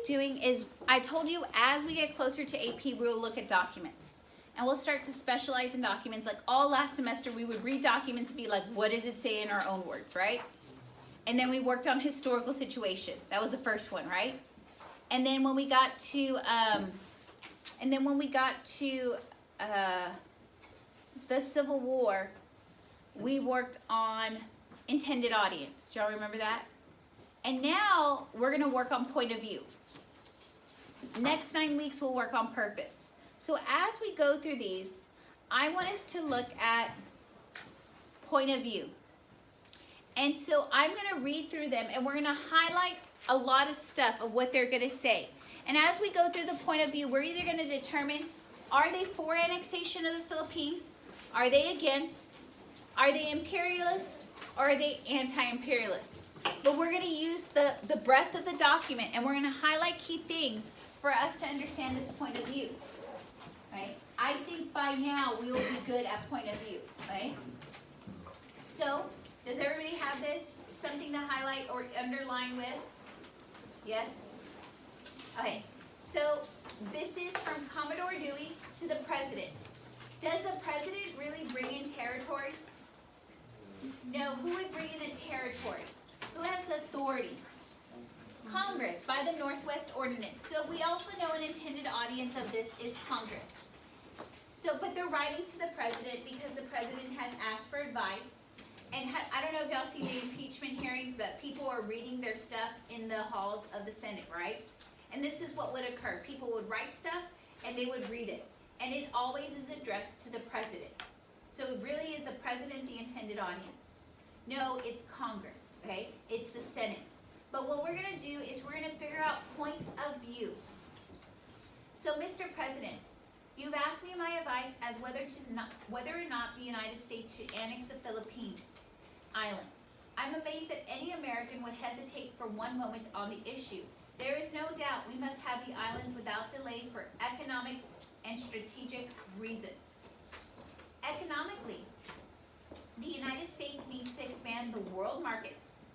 doing is, I told you as we get closer to AP, we'll look at documents. And we'll start to specialize in documents. Like all last semester, we would read documents and be like, what does it say in our own words, right? And then we worked on historical situation. That was the first one, right? And then when we got to, the Civil War, we worked on intended audience. Do y'all remember that? And now we're going to work on point of view. Next 9 weeks, we'll work on purpose. So as we go through these, I want us to look at point of view. And so I'm going to read through them, and we're going to highlight a lot of stuff of what they're going to say. And as we go through the point of view, we're either going to determine, are they for annexation of the Philippines? Are they against? Are they imperialist? Or are they anti-imperialist? But we're going to use the breadth of the document, and we're going to highlight key things for us to understand this point of view. Right? I think by now we will be good at point of view. Right? So, does everybody have this? Something to highlight or underline with? Yes? Okay. So, this is from Commodore Dewey to the President. Does the President really bring in territories? No. Who would bring in a territory? Who has the authority? Congress, by the Northwest Ordinance. So we also know an intended audience of this is Congress. So, but they're writing to the President because the President has asked for advice. And I don't know if y'all see the impeachment hearings, but people are reading their stuff in the halls of the Senate, right? And this is what would occur. People would write stuff and they would read it. And it always is addressed to the President. So it really is the President the intended audience. No, it's Congress, okay? It's the Senate. But what we're going to do is we're going to figure out point of view. So, Mr. President, you've asked me my advice as whether or not the United States should annex the Philippines Islands. I'm amazed that any American would hesitate for one moment on the issue. There is no doubt we must have the islands without delay for economic and strategic reasons. Economically, the United States needs to expand the world markets,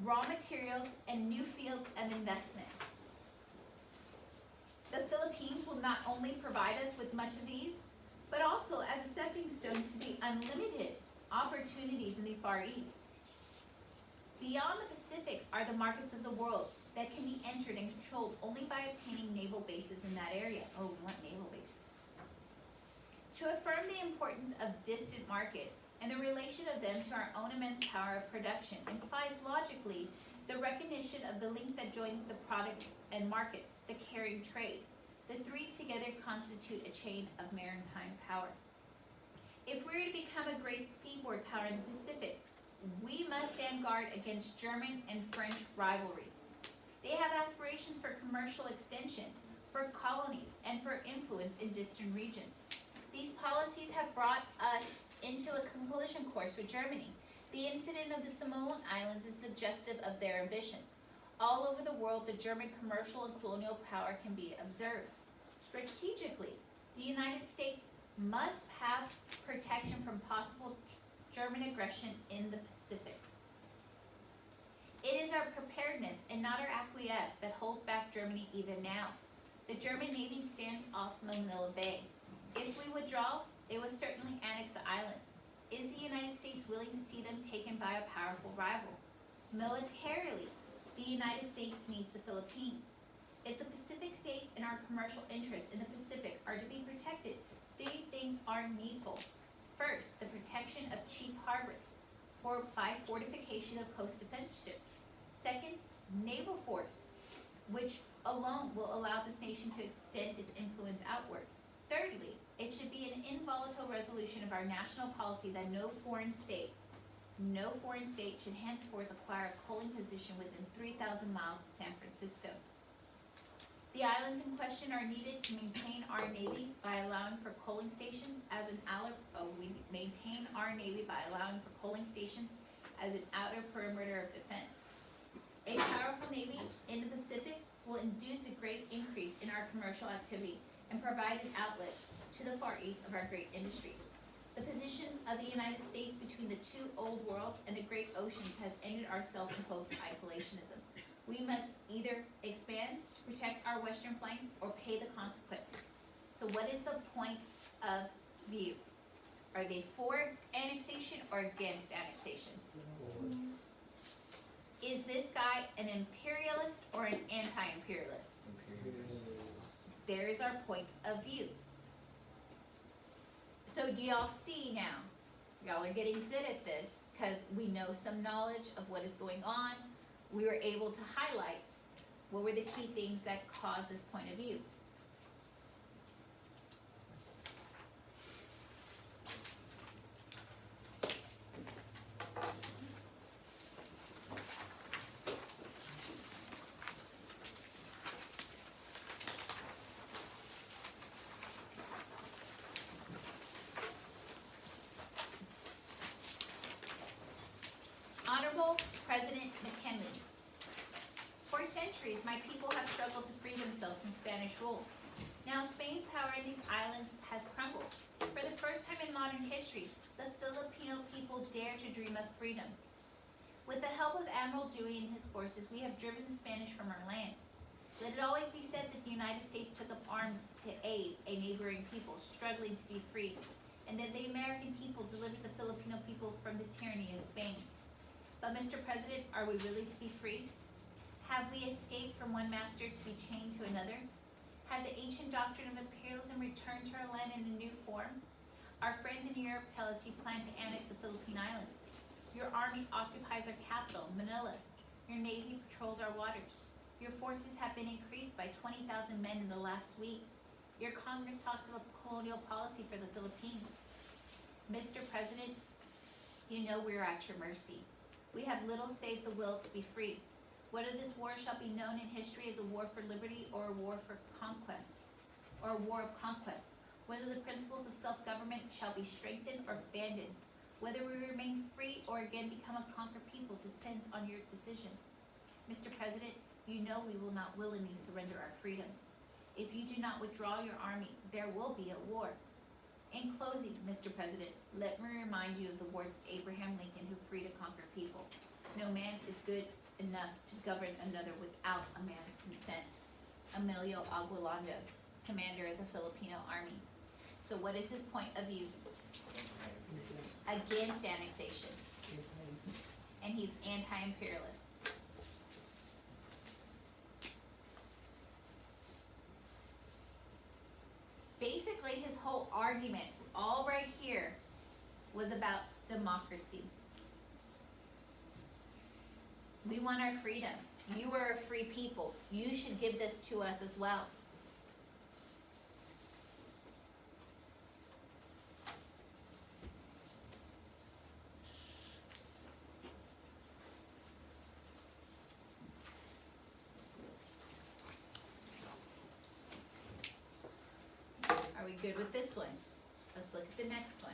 raw materials, and new fields of investment. The Philippines will not only provide us with much of these, but also as a stepping stone to the unlimited opportunities in the Far East. Beyond the Pacific are the markets of the world that can be entered and controlled only by obtaining naval bases in that area. Oh, we want naval bases. To affirm the importance of distant market and the relation of them to our own immense power of production implies logically the recognition of the link that joins the products and markets, the carrying trade. The three together constitute a chain of maritime power. If we're to become a great seaboard power in the Pacific, we must stand guard against German and French rivalry. They have aspirations for commercial extension, for colonies, and for influence in distant regions. These policies have brought us into a collision course with Germany. The incident of the Samoan Islands is suggestive of their ambition. All over the world, the German commercial and colonial power can be observed. Strategically, the United States must have protection from possible German aggression in the Pacific. It is our preparedness and not our acquiesce that holds back Germany even now. The German Navy stands off Manila Bay. If we withdraw, they would certainly annex the islands. Is the United States willing to see them taken by a powerful rival? Militarily, the United States needs the Philippines. If the Pacific states and our commercial interests in the Pacific are to be protected, three things are needful. First, the protection of cheap harbors by fortification of coast defense ships. Second, naval force, which alone will allow this nation to extend its influence outward. Thirdly, it should be an inviolable resolution of our national policy that no foreign state should henceforth acquire a coaling position within 3,000 miles of San Francisco. The islands in question are needed to maintain our Navy by allowing for coaling stations as an outer perimeter of defense. A powerful Navy in the Pacific will induce a great increase in our commercial activity and provide an outlet to the Far East of our great industries. The position of the United States between the two old worlds and the great oceans has ended our self-imposed isolationism. We must either expand to protect our western flanks or pay the consequence. So what is the point of view? Are they for annexation or against annexation? Is this guy an imperialist or an anti-imperialist? There is our point of view. So do y'all see now? Y'all are getting good at this because we know some knowledge of what is going on. We were able to highlight what were the key things that caused this point of view. Honorable President McKinley, for centuries my people have struggled to free themselves from Spanish rule. Now Spain's power in these islands has crumbled. For the first time in modern history, the Filipino people dare to dream of freedom. With the help of Admiral Dewey and his forces, we have driven the Spanish from our land. Let it always be said that the United States took up arms to aid a neighboring people struggling to be free, and that the American people delivered the Filipino people from the tyranny of Spain. But Mr. President, are we really to be free? Have we escaped from one master to be chained to another? Has the ancient doctrine of imperialism returned to our land in a new form? Our friends in Europe tell us you plan to annex the Philippine Islands. Your army occupies our capital, Manila. Your navy patrols our waters. Your forces have been increased by 20,000 men in the last week. Your Congress talks of a colonial policy for the Philippines. Mr. President, you know we are at your mercy. We have little save the will to be free. Whether this war shall be known in history as a war for liberty or a war for conquest, or a war of conquest. Whether the principles of self-government shall be strengthened or abandoned. Whether we remain free or again become a conquered people depends on your decision. Mr. President, you know we will not willingly surrender our freedom. If you do not withdraw your army, there will be a war. In closing, Mr. President, let me remind you of the words of Abraham Lincoln, who freed a conquered people. No man is good enough to govern another without a man's consent. Emilio Aguinaldo, commander of the Filipino Army. So what is his point of view? Against annexation. And he's anti-imperialist. Basically, his whole argument, all right here, was about democracy. We want our freedom. You are a free people. You should give this to us as well. Are we good with this one? Let's look at the next one.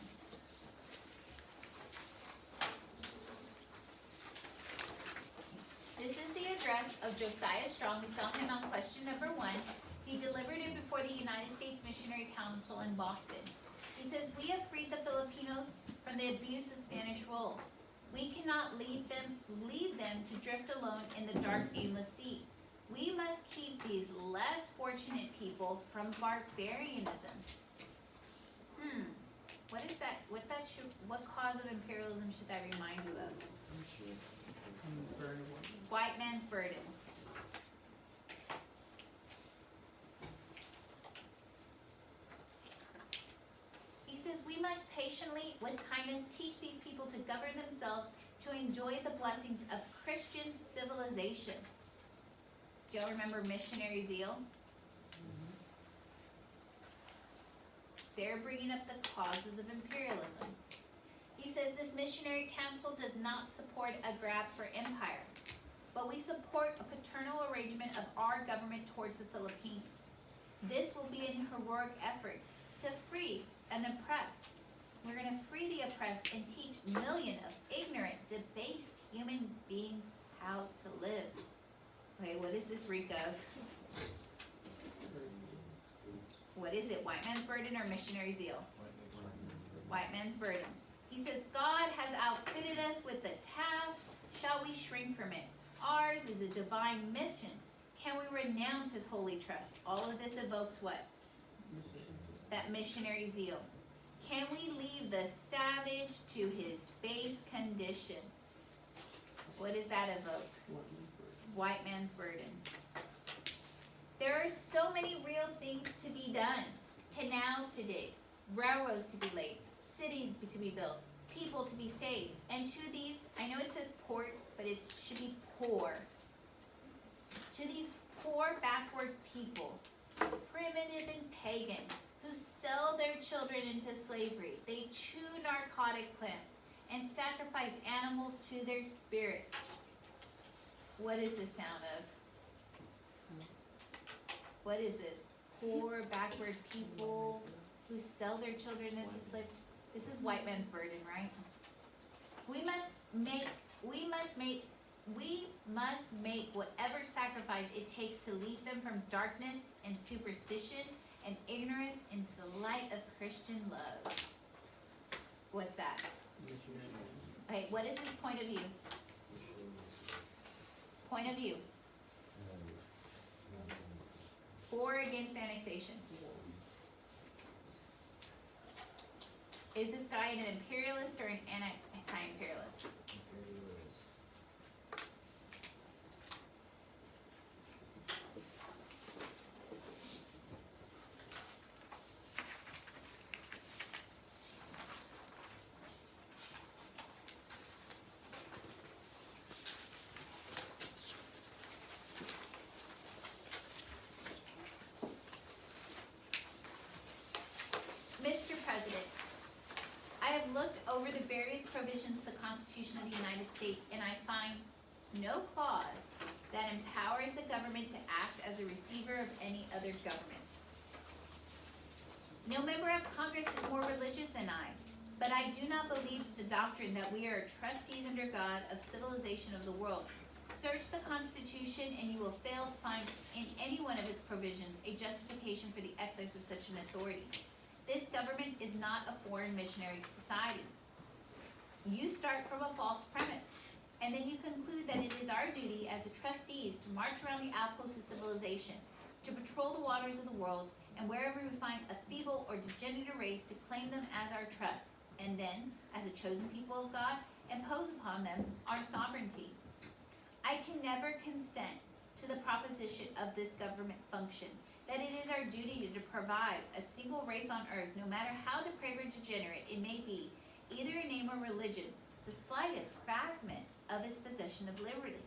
This is the address of Josiah Strong. We saw him on question number 1. He delivered it before the United States Missionary Council in Boston. He says, we have freed the Filipinos from the abuse of Spanish rule. We cannot leave them to drift alone in the dark, aimless sea. We must keep these less fortunate people from barbarianism. What is that? What cause of imperialism should that remind you of? White man's burden. He says we must patiently, with kindness, teach these people to govern themselves, to enjoy the blessings of Christian civilization. Do y'all remember missionary zeal? They're bringing up the causes of imperialism. He says this missionary council does not support a grab for empire, but we support a paternal arrangement of our government towards the Philippines. This will be an heroic effort to free an oppressed. We're going to free the oppressed and teach millions of ignorant, debased human beings how to live. Okay, what does this reek of? What is it, white man's burden or missionary zeal? White man's burden. He says, God has outfitted us with the task. Shall we shrink from it? Ours is a divine mission. Can we renounce his holy trust? All of this evokes what? That missionary zeal. Can we leave the savage to his base condition? What does that evoke? White man's burden. There are so many real things to be done. Canals to dig, railroads to be laid, cities to be built, people to be saved. And to these, I know it says port, but it should be poor. To these poor, backward people, primitive and pagan, who sell their children into slavery, they chew narcotic plants and sacrifice animals to their spirits. What is the sound of? What is this? Poor, backward people who sell their children into slavery. This is white man's burden, right? We must make whatever sacrifice it takes to lead them from darkness and superstition and ignorance into the light of Christian love. What's that? Okay, what is his point of view? Point of view. For or against annexation? Is this guy an imperialist or an anti-imperialist? Mr. President, I have looked over the various provisions of the Constitution of the United States, and I find no clause that empowers the government to act as a receiver of any other government. No member of Congress is more religious than I, but I do not believe the doctrine that we are trustees under God of civilization of the world. Search the Constitution, and you will fail to find in any one of its provisions a justification for the exercise of such an authority. This government is not a foreign missionary society. You start from a false premise, and then you conclude that it is our duty as trustees to march around the outposts of civilization, to patrol the waters of the world, and wherever we find a feeble or degenerate race, to claim them as our trust, and then, as a chosen people of God, impose upon them our sovereignty. I can never consent to the proposition of this government function, that it is our duty to provide a single race on earth, no matter how depraved or degenerate it may be, either in name or religion, the slightest fragment of its possession of liberty.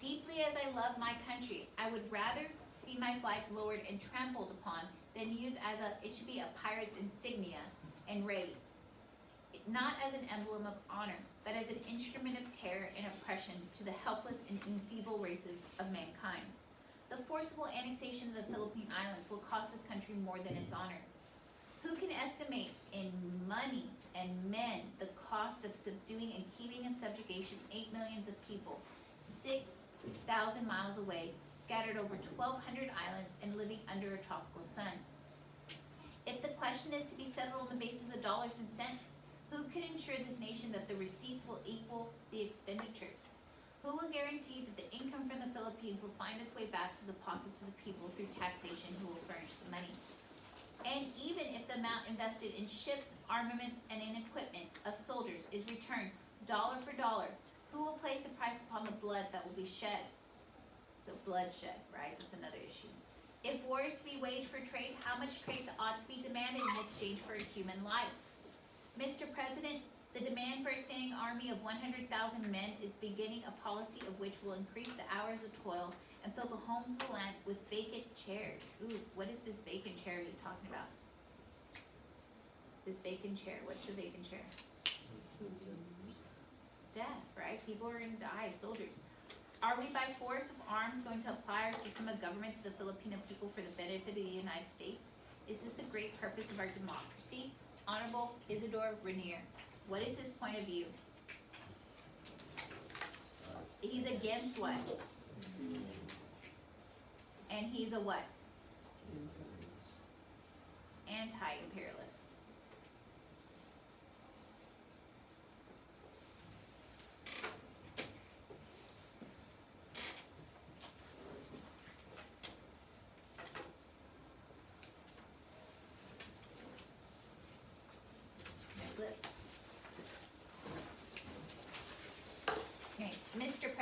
Deeply as I love my country, I would rather see my flag lowered and trampled upon than used as it should be a pirate's insignia and raised, not as an emblem of honor, but as an instrument of terror and oppression to the helpless and enfeebled races of mankind. The forcible annexation of the Philippine Islands will cost this country more than its honor. Who can estimate in money and men the cost of subduing and keeping in subjugation 8 million of people, 6,000 miles away, scattered over 1,200 islands and living under a tropical sun? If the question is to be settled on the basis of dollars and cents, who can ensure this nation that the receipts will equal the expenditures? Who will guarantee that the income from the Philippines will find its way back to the pockets of the people through taxation who will furnish the money? And even if the amount invested in ships, armaments, and in equipment of soldiers is returned dollar for dollar, who will place a price upon the blood that will be shed? So bloodshed, right? That's another issue. If war is to be waged for trade, how much trade ought to be demanded in exchange for a human life? Mr. President, the demand for a standing army of 100,000 men is beginning a policy of which will increase the hours of toil and fill the homes of the land with vacant chairs. Ooh, what is this vacant chair he's talking about? This vacant chair, what's the vacant chair? Death, right? People are gonna die, soldiers. Are we by force of arms going to apply our system of government to the Filipino people for the benefit of the United States? Is this the great purpose of our democracy? Honorable Isidore Rainier. What is his point of view? He's against what? And he's a what? Anti-imperialist.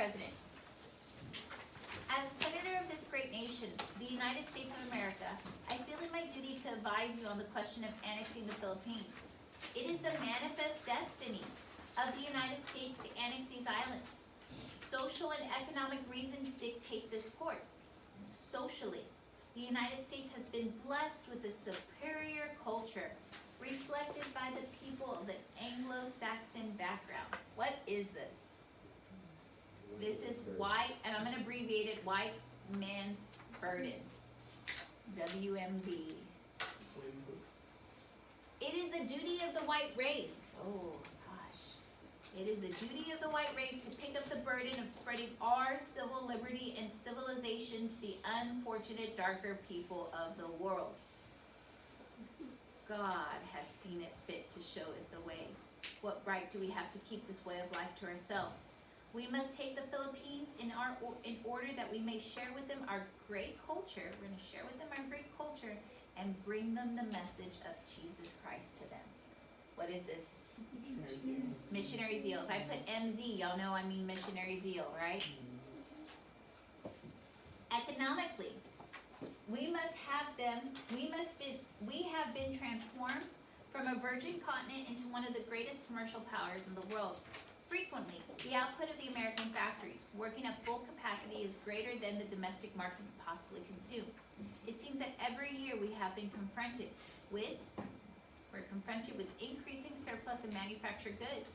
President, as a senator of this great nation, the United States of America, I feel it my duty to advise you on the question of annexing the Philippines. It is the manifest destiny of the United States to annex these islands. Social and economic reasons dictate this course. Socially, the United States has been blessed with a superior culture reflected by the people of an Anglo-Saxon background. What is this? This is white, and I'm going to abbreviate it, white man's burden. WMB. It is the duty of the white race. Oh gosh. It is the duty of the white race to pick up the burden of spreading our civil liberty and civilization to the unfortunate darker people of the world. God has seen it fit to show us the way. What right do we have to keep this way of life to ourselves? We must take the Philippines in order that we may share with them our great culture. We're going to share with them our great culture and bring them the message of Jesus Christ to them. What is this? Missionary zeal. If I put MZ, y'all know I mean missionary zeal, right? Economically, we have been transformed from a virgin continent into one of the greatest commercial powers in the world. Frequently, the output of the American factories working at full capacity is greater than the domestic market can possibly consume. It seems that every year we're confronted with increasing surplus in manufactured goods.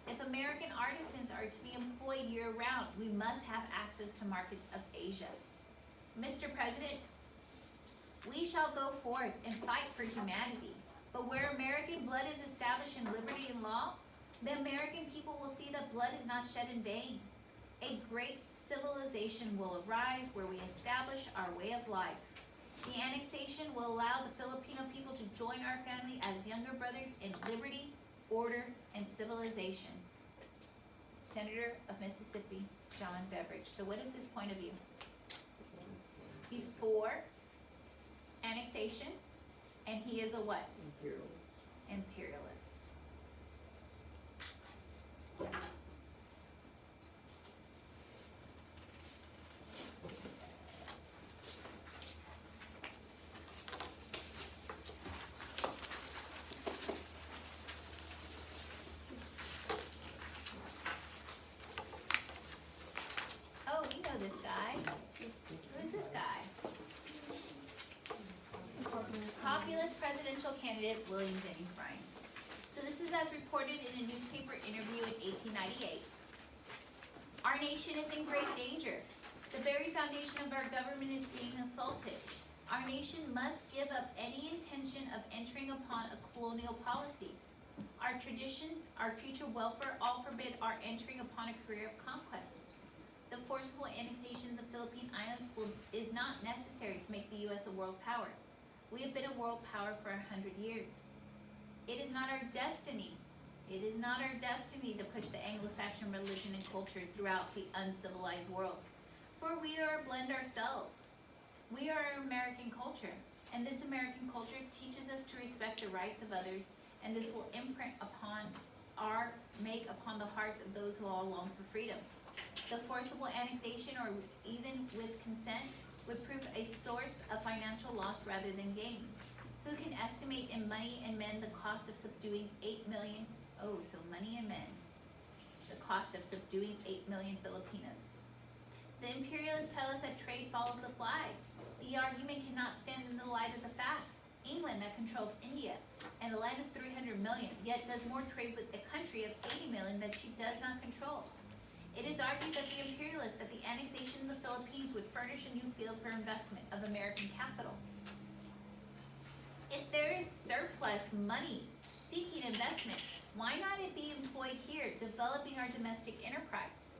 If American artisans are to be employed year-round, we must have access to markets of Asia. Mr. President, we shall go forth and fight for humanity, but where American blood is established in liberty and law, the American people will see that blood is not shed in vain. A great civilization will arise where we establish our way of life. The annexation will allow the Filipino people to join our family as younger brothers in liberty, order, and civilization. Senator of Mississippi, John Beveridge. So what is his point of view? He's for annexation, and he is a what? Imperialist. Oh, we know this guy. Who is this guy? Populist presidential candidate William Jennings Bryan. So this is as reported in a newspaper interview in 1898. Our nation is in great danger. The very foundation of our government is being assaulted. Our nation must give up any intention of entering upon a colonial policy. Our traditions, our future welfare all forbid our entering upon a career of conquest. The forcible annexation of the Philippine Islands is not necessary to make the U.S. a world power. We have been a world power for 100 years. It is not our destiny. It is not our destiny to push the Anglo-Saxon religion and culture throughout the uncivilized world. For we are a blend ourselves. We are an American culture, and this American culture teaches us to respect the rights of others, and this will imprint make upon the hearts of those who all long for freedom. The forcible annexation, or even with consent, would prove a source of financial loss rather than gain. Who can estimate in money and men the cost of subduing 8 million? Oh, so money and men. The cost of subduing 8 million Filipinos. The imperialists tell us that trade follows the flag. The argument cannot stand in the light of the facts. England, that controls India, and a land of 300 million, yet does more trade with a country of 80 million that she does not control. It is argued that the imperialists, that the annexation of the Philippines would furnish a new field for investment of American capital. If there is surplus money seeking investment, why not it be employed here, developing our domestic enterprise?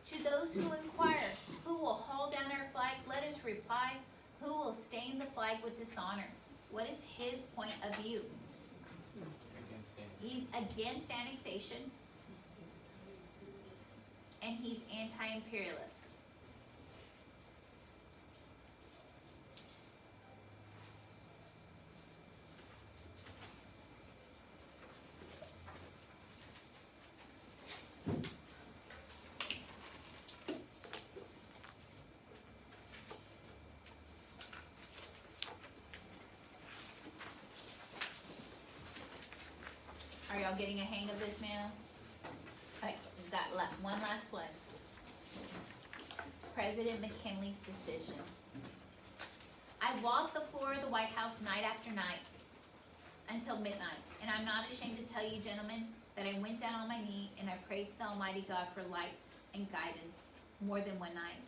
To those who inquire, who will haul down our flag, let us reply, who will stain the flag with dishonor? What is his point of view? He's against annexation, and he's anti-imperialist. y'all getting a hang of this now? I got one last one. President McKinley's decision. I walked the floor of the White House night after night until midnight. And I'm not ashamed to tell you, gentlemen, that I went down on my knee and I prayed to the Almighty God for light and guidance more than one night.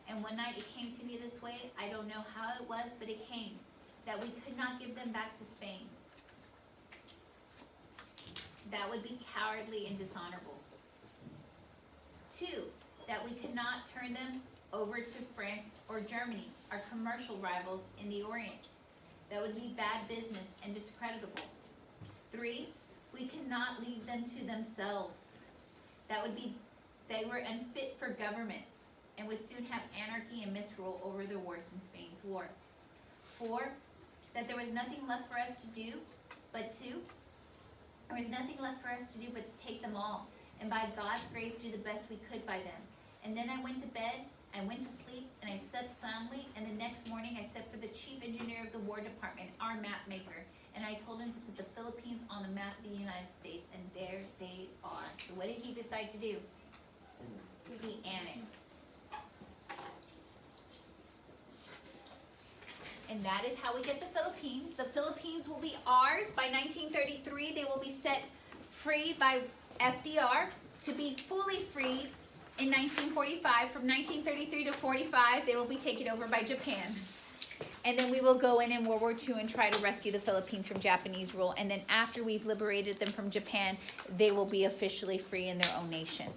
And one night it came to me this way. I don't know how it was, but it came. That we could not give them back to Spain. That would be cowardly and dishonorable. 2, that we could not turn them over to France or Germany, our commercial rivals in the Orient. That would be bad business and discreditable. 3, we cannot leave them to themselves. That would be, they were unfit for government and would soon have anarchy and misrule over their worse in Spain's war. 4, that there was nothing left for us to do but to take them all, and by God's grace do the best we could by them. And then I went to bed, I went to sleep, and I slept soundly, and the next morning I sent for the chief engineer of the War Department, our map maker, and I told him to put the Philippines on the map of the United States, and there they are. So what did he decide to do? He annexed. And that is how we get the Philippines. The Philippines will be ours by 1933. They will be set free by FDR to be fully freed in 1945. From 1933 to 45, they will be taken over by Japan. And then we will go in World War II and try to rescue the Philippines from Japanese rule. And then after we've liberated them from Japan, they will be officially free in their own nation.